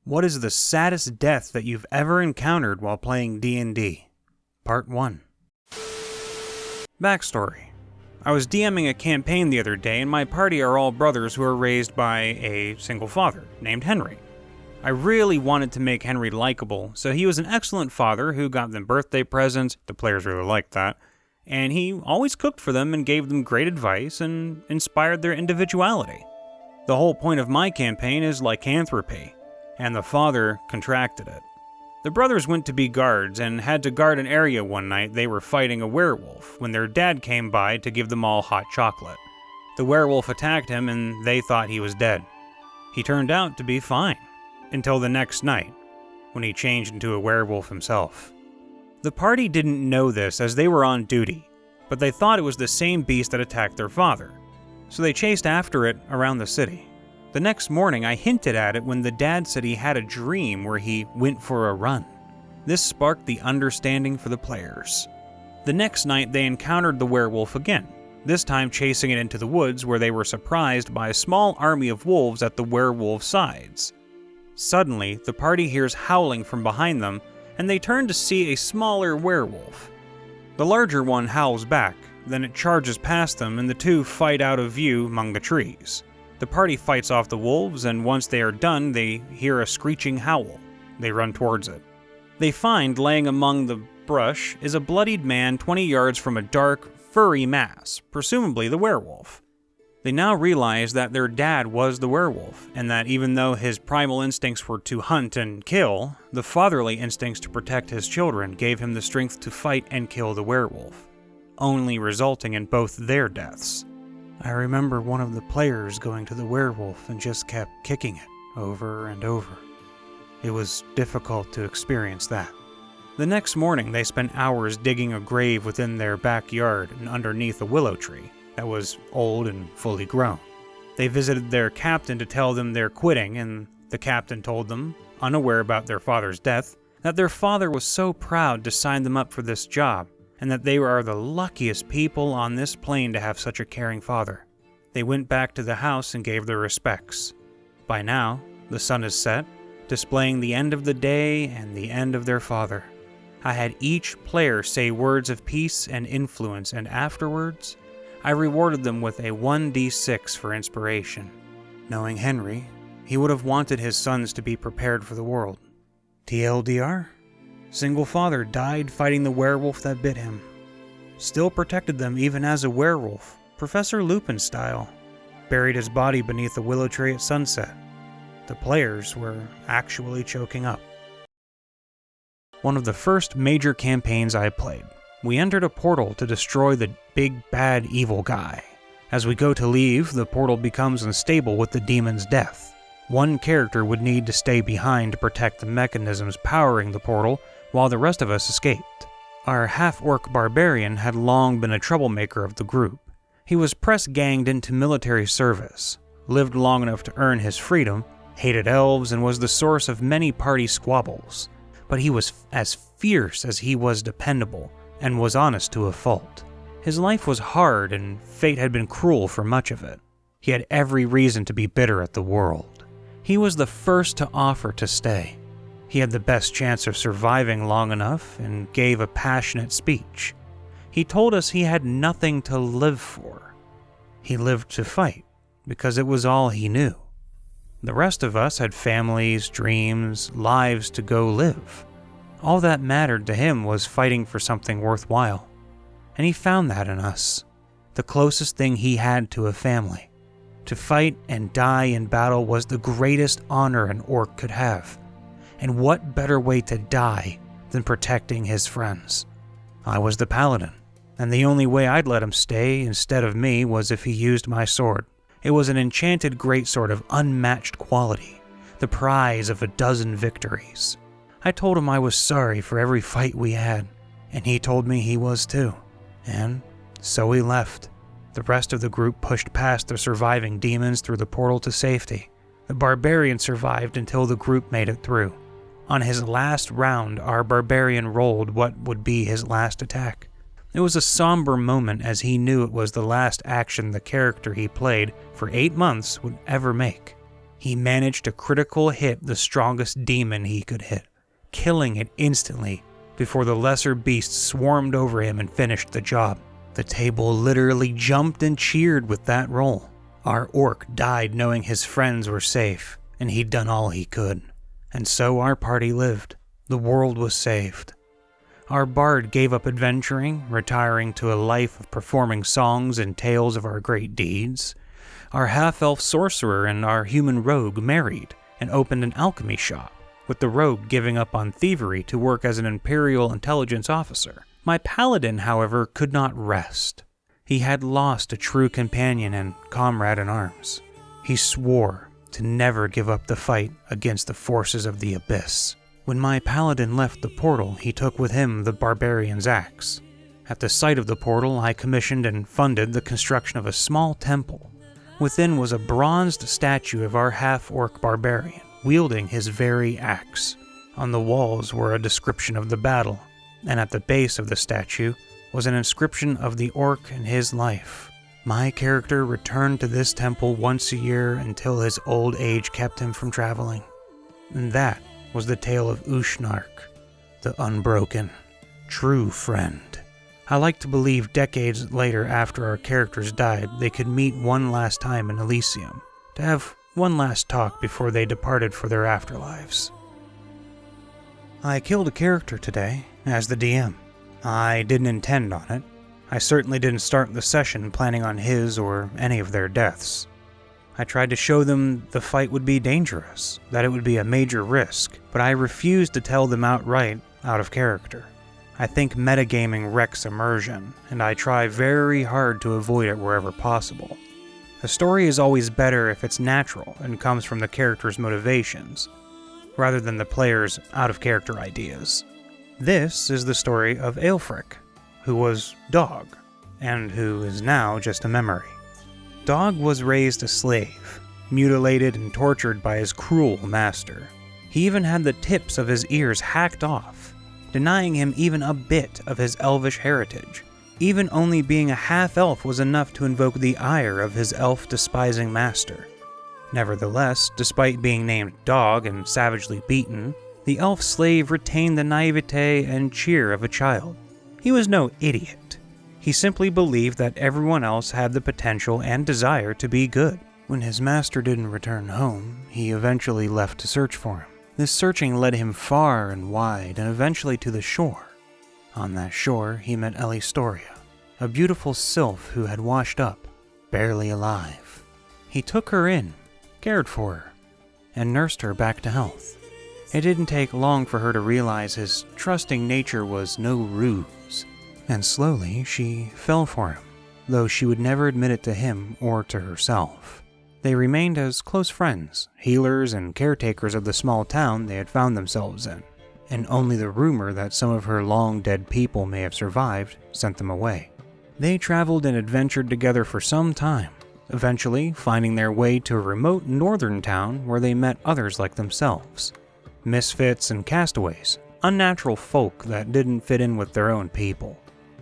What is the saddest death that you've ever encountered while playing D&D? Part 1. Backstory. I was DMing a campaign the other day, and my party are all brothers who are raised by a single father, named Henry. I really wanted to make Henry likable, so he was an excellent father who got them birthday presents, the players really liked that, and he always cooked for them and gave them great advice and inspired their individuality. The whole point of my campaign is lycanthropy, and the father contracted it. The brothers went to be guards and had to guard an area one night they were fighting a werewolf when their dad came by to give them all hot chocolate. The werewolf attacked him and they thought he was dead. He turned out to be fine, until the next night, when he changed into a werewolf himself. The party didn't know this as they were on duty, but they thought it was the same beast that attacked their father, so they chased after it around the city. The next morning, I hinted at it when the dad said he had a dream where he went for a run. This sparked the understanding for the players. The next night, they encountered the werewolf again, this time chasing it into the woods where they were surprised by a small army of wolves at the werewolf's sides. Suddenly, the party hears howling from behind them, and they turn to see a smaller werewolf. The larger one howls back, then it charges past them and the two fight out of view among the trees. The party fights off the wolves, and once they are done, they hear a screeching howl. They run towards it. They find, laying among the brush, is a bloodied man 20 yards from a dark, furry mass, presumably the werewolf. They now realize that their dad was the werewolf, and that even though his primal instincts were to hunt and kill, the fatherly instincts to protect his children gave him the strength to fight and kill the werewolf, only resulting in both their deaths. I remember one of the players going to the werewolf and just kept kicking it over and over. It was difficult to experience that. The next morning, they spent hours digging a grave within their backyard and underneath a willow tree that was old and fully grown. They visited their captain to tell them they're quitting, and the captain told them, unaware about their father's death, that their father was so proud to sign them up for this job, and that they are the luckiest people on this plane to have such a caring father. They went back to the house and gave their respects. By now, the sun is set, displaying the end of the day and the end of their father. I had each player say words of peace and influence, and afterwards, I rewarded them with a 1d6 for inspiration. Knowing Henry, he would have wanted his sons to be prepared for the world. TLDR? Single father died fighting the werewolf that bit him. Still protected them even as a werewolf, Professor Lupin style. Buried his body beneath a willow tree at sunset. The players were actually choking up. One of the first major campaigns I played, we entered a portal to destroy the big bad evil guy. As we go to leave, the portal becomes unstable with the demon's death. One character would need to stay behind to protect the mechanisms powering the portal, while the rest of us escaped. Our half-orc barbarian had long been a troublemaker of the group. He was press-ganged into military service, lived long enough to earn his freedom, hated elves, and was the source of many party squabbles. But he was as fierce as he was dependable, and was honest to a fault. His life was hard, and fate had been cruel for much of it. He had every reason to be bitter at the world. He was the first to offer to stay. He had the best chance of surviving long enough and gave a passionate speech. He told us he had nothing to live for. He lived to fight, because it was all he knew. The rest of us had families, dreams, lives to go live. All that mattered to him was fighting for something worthwhile. And he found that in us, the closest thing he had to a family. To fight and die in battle was the greatest honor an orc could have. And what better way to die than protecting his friends? I was the paladin, and the only way I'd let him stay instead of me was if he used my sword. It was an enchanted greatsword of unmatched quality, the prize of a dozen victories. I told him I was sorry for every fight we had, and he told me he was too. And so we left. The rest of the group pushed past the surviving demons through the portal to safety. The barbarian survived until the group made it through. On his last round, our barbarian rolled what would be his last attack. It was a somber moment as he knew it was the last action the character he played for 8 months would ever make. He managed to critical hit the strongest demon he could hit, killing it instantly before the lesser beasts swarmed over him and finished the job. The table literally jumped and cheered with that roll. Our orc died knowing his friends were safe, and he'd done all he could. And so our party lived. The world was saved. Our bard gave up adventuring, retiring to a life of performing songs and tales of our great deeds. Our half-elf sorcerer and our human rogue married and opened an alchemy shop, with the rogue giving up on thievery to work as an Imperial intelligence officer. My paladin, however, could not rest. He had lost a true companion and comrade in arms. He swore to never give up the fight against the forces of the abyss. When my paladin left the portal, he took with him the barbarian's axe. At the site of the portal, I commissioned and funded the construction of a small temple. Within was a bronzed statue of our half-orc barbarian, wielding his very axe. On the walls were a description of the battle, and at the base of the statue was an inscription of the orc and his life. My character returned to this temple once a year until his old age kept him from traveling. And that was the tale of Ushnark, the unbroken, true friend. I like to believe decades later after our characters died, they could meet one last time in Elysium, to have one last talk before they departed for their afterlives. I killed a character today, as the DM. I didn't intend on it. I certainly didn't start the session planning on his or any of their deaths. I tried to show them the fight would be dangerous, that it would be a major risk, but I refused to tell them outright out of character. I think metagaming wrecks immersion, and I try very hard to avoid it wherever possible. A story is always better if it's natural and comes from the character's motivations, rather than the player's out-of-character ideas. This is the story of Aelfric, who was Dog, and who is now just a memory. Dog was raised a slave, mutilated and tortured by his cruel master. He even had the tips of his ears hacked off, denying him even a bit of his elvish heritage. Even only being a half-elf was enough to invoke the ire of his elf-despising master. Nevertheless, despite being named Dog and savagely beaten, the elf slave retained the naivete and cheer of a child. He was no idiot. He simply believed that everyone else had the potential and desire to be good. When his master didn't return home, he eventually left to search for him. This searching led him far and wide and eventually to the shore. On that shore, he met Elistoria, a beautiful sylph who had washed up, barely alive. He took her in, cared for her, and nursed her back to health. It didn't take long for her to realize his trusting nature was no ruse, and slowly she fell for him, though she would never admit it to him or to herself. They remained as close friends, healers and caretakers of the small town they had found themselves in, and only the rumor that some of her long-dead people may have survived sent them away. They traveled and adventured together for some time, eventually finding their way to a remote northern town where they met others like themselves. Misfits and castaways, unnatural folk that didn't fit in with their own people.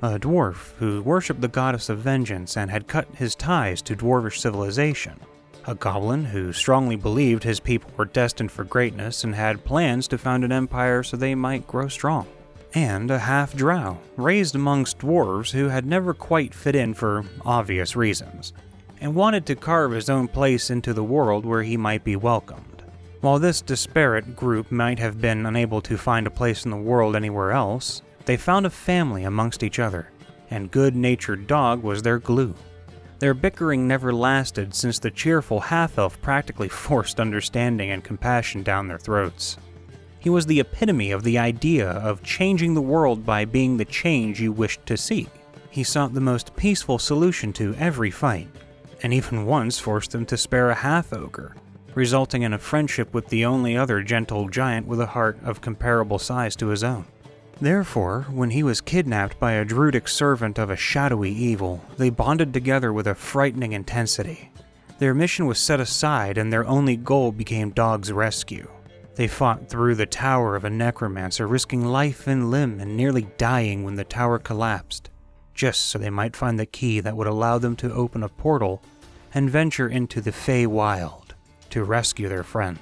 A dwarf who worshipped the goddess of vengeance and had cut his ties to dwarvish civilization. A goblin who strongly believed his people were destined for greatness and had plans to found an empire so they might grow strong. And a half-drow, raised amongst dwarves who had never quite fit in for obvious reasons, and wanted to carve his own place into the world where he might be welcomed. While this disparate group might have been unable to find a place in the world anywhere else, they found a family amongst each other, and good-natured Dog was their glue. Their bickering never lasted since the cheerful half-elf practically forced understanding and compassion down their throats. He was the epitome of the idea of changing the world by being the change you wished to see. He sought the most peaceful solution to every fight, and even once forced them to spare a half-ogre, resulting in a friendship with the only other gentle giant with a heart of comparable size to his own. Therefore, when he was kidnapped by a druidic servant of a shadowy evil, they bonded together with a frightening intensity. Their mission was set aside and their only goal became Dog's rescue. They fought through the tower of a necromancer, risking life and limb and nearly dying when the tower collapsed, just so they might find the key that would allow them to open a portal and venture into the Fey Wild. to rescue their friend.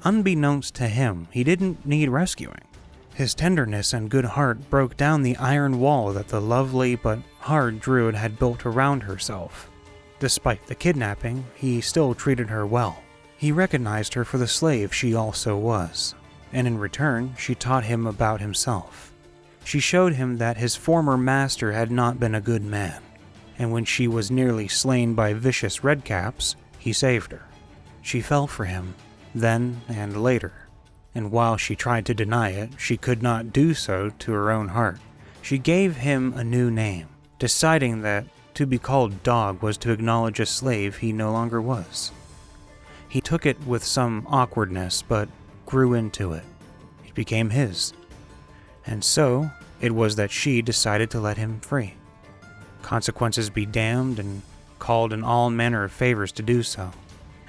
Unbeknownst to him, he didn't need rescuing. His tenderness and good heart broke down the iron wall that the lovely but hard druid had built around herself. Despite the kidnapping, he still treated her well. He recognized her for the slave she also was, and in return, she taught him about himself. She showed him that his former master had not been a good man, and when she was nearly slain by vicious redcaps, he saved her. She fell for him, then and later, and while she tried to deny it, she could not do so to her own heart. She gave him a new name, deciding that to be called Dog was to acknowledge a slave he no longer was. He took it with some awkwardness, but grew into it. It became his. And so, it was that she decided to let him free. Consequences be damned, and called in all manner of favors to do so.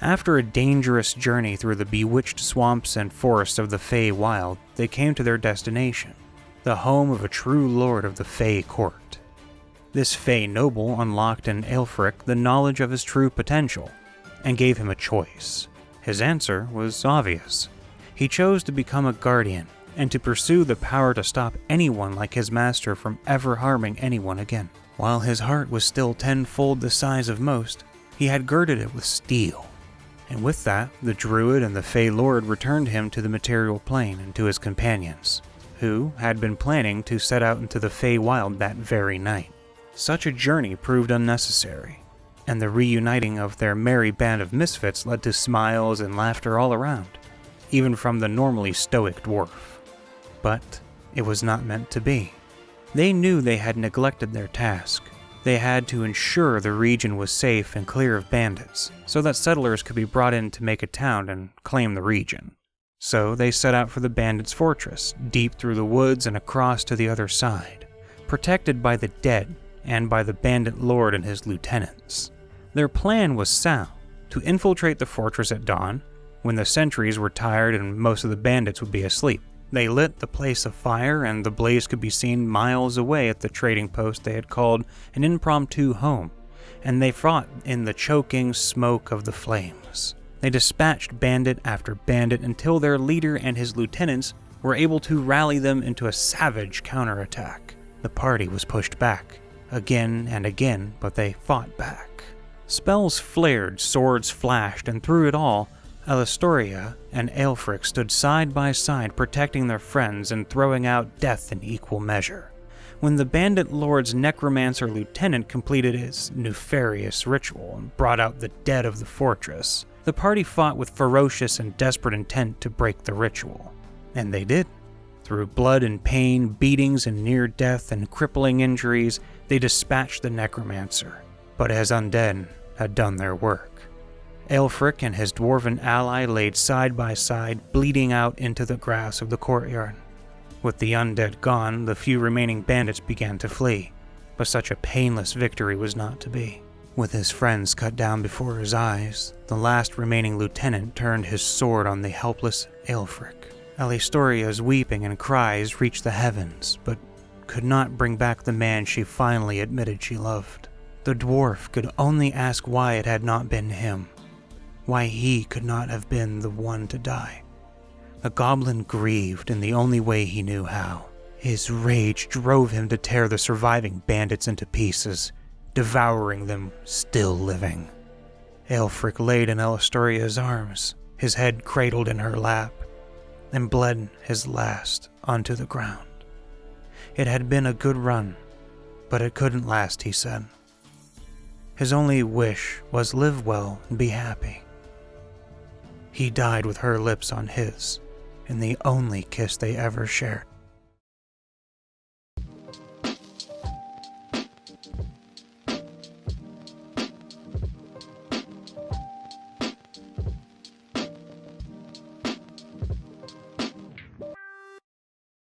After a dangerous journey through the bewitched swamps and forests of the Fey Wild, they came to their destination, the home of a true lord of the Fey court. This Fey noble unlocked in Aelfric the knowledge of his true potential, and gave him a choice. His answer was obvious. He chose to become a guardian, and to pursue the power to stop anyone like his master from ever harming anyone again. While his heart was still tenfold the size of most, he had girded it with steel. And with that, the druid and the Fey Lord returned him to the material plane and to his companions, who had been planning to set out into the Fey Wild that very night. Such a journey proved unnecessary, and the reuniting of their merry band of misfits led to smiles and laughter all around, even from the normally stoic dwarf. But it was not meant to be. They knew they had neglected their task. They had to ensure the region was safe and clear of bandits, so that settlers could be brought in to make a town and claim the region. So they set out for the bandits' fortress, deep through the woods and across to the other side, protected by the dead and by the bandit lord and his lieutenants. Their plan was sound, to infiltrate the fortress at dawn, when the sentries were tired and most of the bandits would be asleep. They lit the place afire, and the blaze could be seen miles away at the trading post they had called an impromptu home, and they fought in the choking smoke of the flames. They dispatched bandit after bandit until their leader and his lieutenants were able to rally them into a savage counterattack. The party was pushed back, again and again, but they fought back. Spells flared, swords flashed, and through it all, Alistoria and Aelfric stood side by side, protecting their friends and throwing out death in equal measure. When the bandit lord's necromancer lieutenant completed his nefarious ritual and brought out the dead of the fortress, the party fought with ferocious and desperate intent to break the ritual. And they did. Through blood and pain, beatings and near death and crippling injuries, they dispatched the necromancer, but as undead had done their work. Aelfric and his dwarven ally laid side by side, bleeding out into the grass of the courtyard. With the undead gone, the few remaining bandits began to flee, but such a painless victory was not to be. With his friends cut down before his eyes, the last remaining lieutenant turned his sword on the helpless Aelfric. Alistoria's weeping and cries reached the heavens, but could not bring back the man she finally admitted she loved. The dwarf could only ask why it had not been him. Why he could not have been the one to die. The goblin grieved in the only way he knew how. His rage drove him to tear the surviving bandits into pieces, devouring them still living. Aelfric laid in Alistoria's arms, his head cradled in her lap, and bled his last onto the ground. It had been a good run, but it couldn't last, he said. His only wish was live well and be happy. He died with her lips on his, in the only kiss they ever shared.